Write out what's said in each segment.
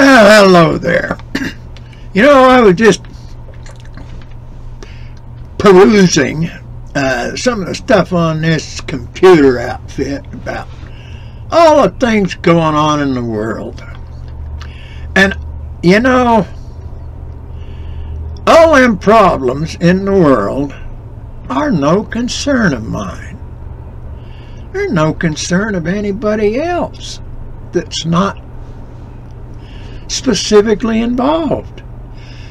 Well, hello there. You know, I was just perusing some of the stuff on this computer outfit about all the things going on in the world. And, you know, all them problems in the world are no concern of mine. They're no concern of anybody else that's not specifically involved.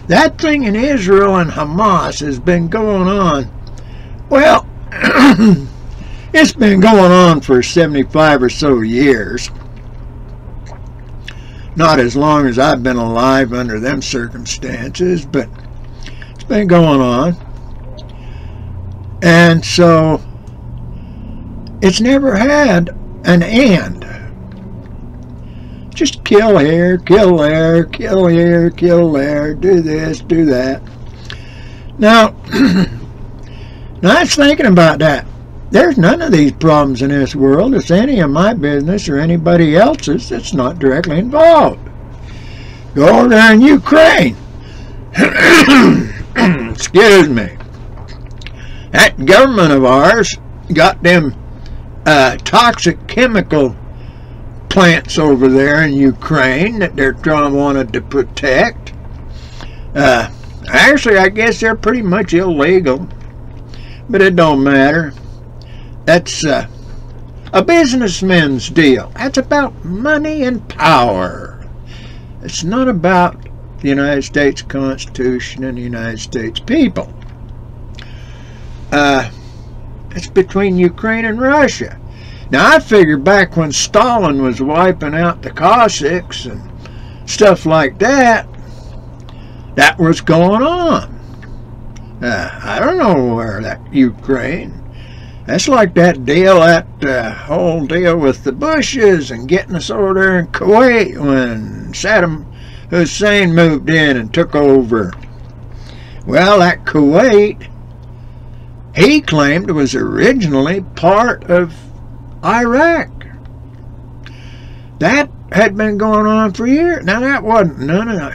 That thing in Israel and Hamas has been going on, well, it's been going on for 75 or so years. Not as long as I've been alive under them circumstances, but it's been going on. And so it's never had an end. Just kill here, kill there, kill here, kill there, do this, do that. Now, now I was thinking about that. There's none of these problems in this world that's any of my business or anybody else's that's not directly involved. Go over there in Ukraine. Excuse me. That government of ours got them toxic chemical plants over there in Ukraine that they're wanted to protect. Actually, I guess they're pretty much illegal, but it don't matter. That's a businessman's deal. That's about money and power. It's not about the United States Constitution and the United States people. It's between Ukraine and Russia. Now, I figure back when Stalin was wiping out the Cossacks and stuff like that, that was going on. I don't know where that Ukraine. That's like that deal, that whole deal with the Bushes and getting us over there in Kuwait when Saddam Hussein moved in and took over. Well, that Kuwait, he claimed it was originally part of Iraq. That had been going on for years. Now, that wasn't none of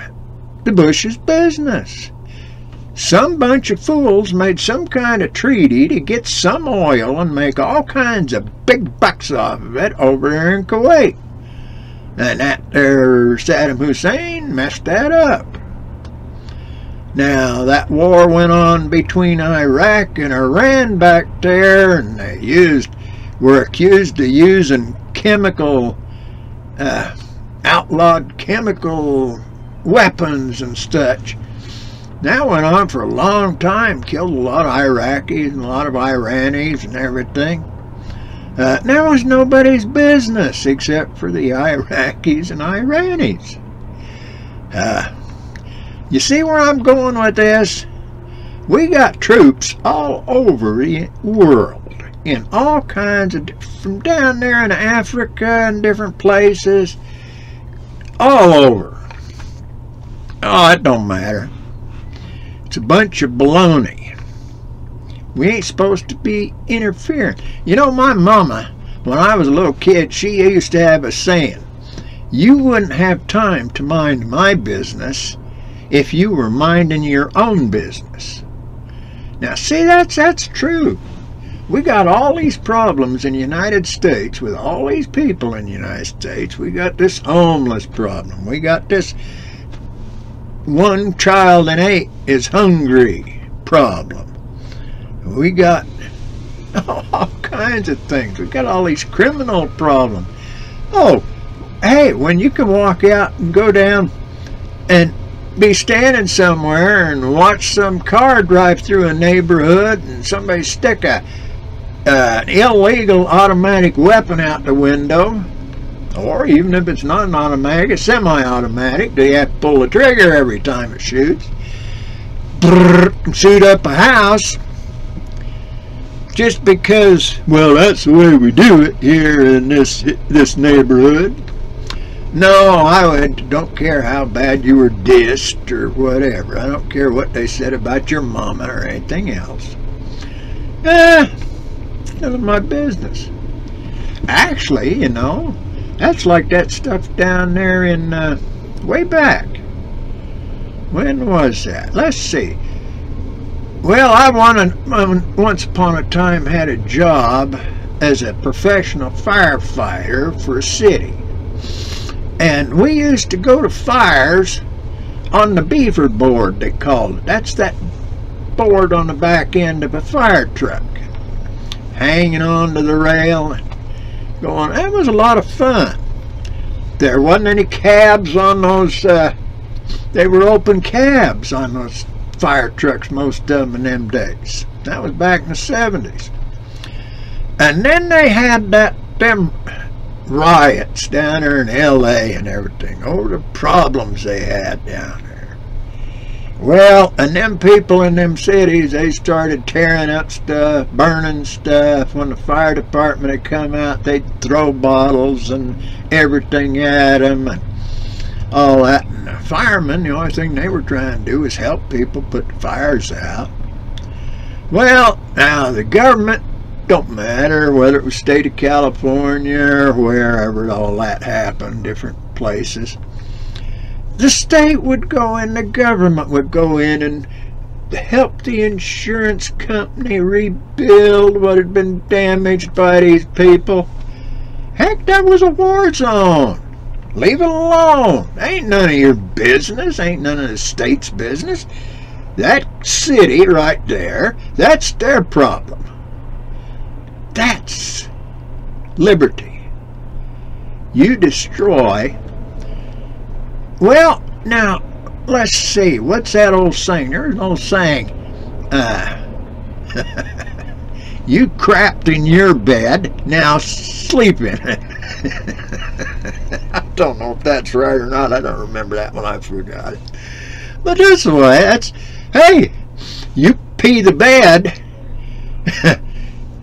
the Bush's business. Some bunch of fools made some kind of treaty to get some oil and make all kinds of big bucks off of it over there in Kuwait. And that there Saddam Hussein messed that up. Now, that war went on between Iraq and Iran back there, and they were accused of using outlawed chemical weapons and such. That went on for a long time, killed a lot of Iraqis and a lot of Iranis and everything. That was nobody's business except for the Iraqis and Iranis. You see where I'm going with this? We got troops all over the world, in all kinds of, from down there in Africa and different places, all over. Oh, it don't matter. It's a bunch of baloney. We ain't supposed to be interfering. You know, my mama, when I was a little kid, she used to have a saying, you wouldn't have time to mind my business if you were minding your own business. Now, see, that's true. We got all these problems in the United States with all these people in the United States. We got this homeless problem. We got this one child in 8 is hungry problem. We got all kinds of things. We got all these criminal problems. Oh, hey, when you can walk out and go down and be standing somewhere and watch some car drive through a neighborhood and somebody stick an illegal automatic weapon out the window, or even if it's not an automatic, it's semi-automatic, they have to pull the trigger every time it shoots, shoot up a house, just because, well, that's the way we do it here in this neighborhood. No, I don't care how bad you were dissed or whatever. I don't care what they said about your mama or anything else. None of my business. Actually, you know, that's like that stuff down there in way back. When was that? Let's see. Well, I once upon a time had a job as a professional firefighter for a city. And we used to go to fires on the beaver board, they called it. That's that board on the back end of a fire truck, hanging onto the rail and going. That was a lot of fun. There wasn't any cabs on those. They were open cabs on those fire trucks, most of them in them days. That was back in the 70s. And then they had them riots down there in LA and everything. Oh, the problems they had down there. Well, and them people in them cities, they started tearing up stuff, burning stuff. When the fire department had come out, they'd throw bottles and everything at them and all that. And the firemen, the only thing they were trying to do was help people put fires out. Well, now the government, don't matter whether it was state of California or wherever all that happened, different places. The state would go in, the government would go in and help the insurance company rebuild what had been damaged by these people. Heck, that was a war zone. Leave it alone. Ain't none of your business. Ain't none of the state's business. That city right there, that's their problem. That's liberty. You destroy. Well, now, let's see. What's that old saying? There's an old saying. You crapped in your bed, now sleep in it. I don't know if that's right or not. I don't remember that one. I forgot it. But this way, that's, hey, you pee the bed.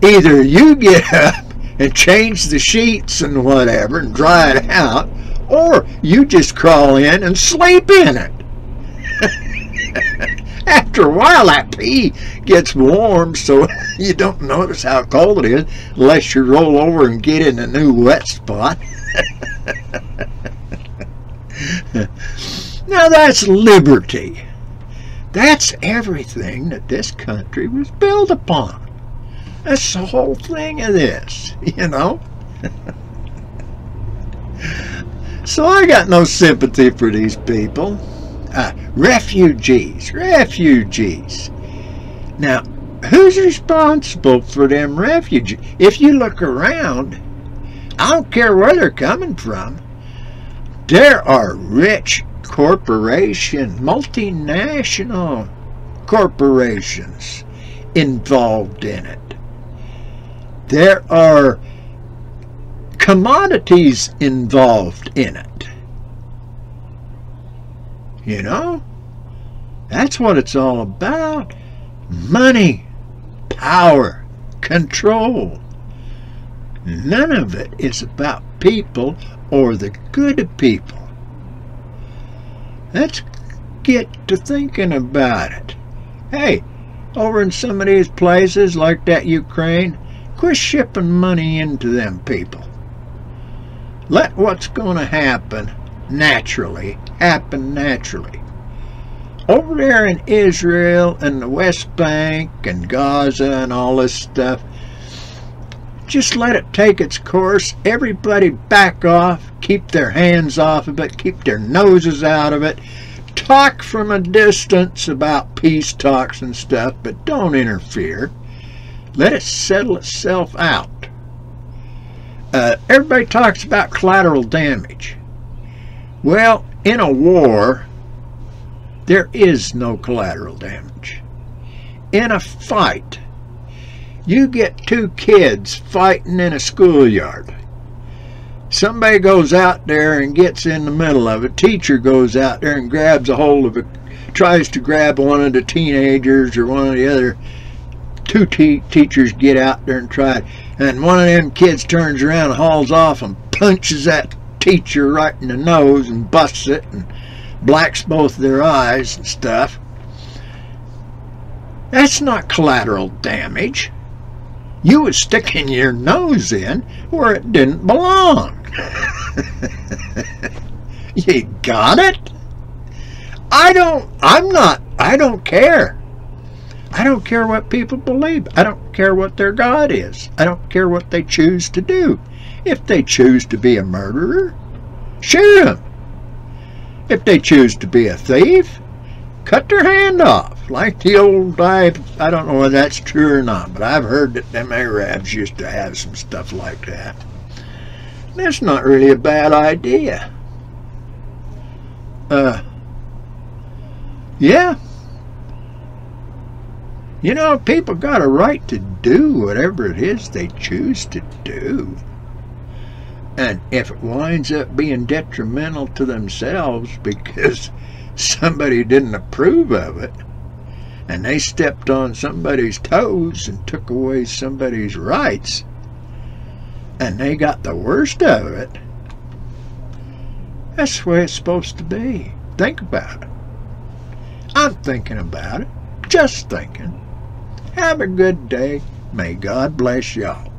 Either you get up and change the sheets and whatever and dry it out, or you just crawl in and sleep in it. After a while, that pee gets warm, so you don't notice how cold it is unless you roll over and get in a new wet spot. Now that's liberty. That's everything that this country was built upon. That's the whole thing of this, you know. So I got no sympathy for these people. Refugees. Now, who's responsible for them refugees? If you look around, I don't care where they're coming from, there are rich corporations, multinational corporations involved in it. There are commodities involved in it. You know, that's what it's all about. Money, power, control. None of it is about people or the good of people. Let's get to thinking about it. Hey, over in some of these places like that Ukraine, quit shipping money into them people. Let what's going to happen naturally happen naturally. Over there in Israel and the West Bank and Gaza and all this stuff, just let it take its course. Everybody back off, keep their hands off of it, keep their noses out of it. Talk from a distance about peace talks and stuff, but don't interfere. Let it settle itself out. Everybody talks about collateral damage. Well, in a war, there is no collateral damage. In a fight, you get two kids fighting in a schoolyard. Somebody goes out there and gets in the middle of it. Teacher goes out there and grabs a hold of it, tries to grab one of the teenagers or one of the other. Two teachers get out there and try it, and one of them kids turns around and hauls off and punches that teacher right in the nose and busts it and blacks both their eyes and stuff. That's not collateral damage. You was sticking your nose in where it didn't belong. You got it? I don't care. I don't care what people believe. I don't care what their God is. I don't care what they choose to do. If they choose to be a murderer, shoot them. If they choose to be a thief, cut their hand off. Like the old, I don't know whether that's true or not, but I've heard that them Arabs used to have some stuff like that. That's not really a bad idea. Yeah. You know, people got a right to do whatever it is they choose to do. And if it winds up being detrimental to themselves because somebody didn't approve of it, and they stepped on somebody's toes and took away somebody's rights, and they got the worst of it, that's the way it's supposed to be. Think about it. I'm thinking about it. Just thinking. Have a good day. May God bless y'all.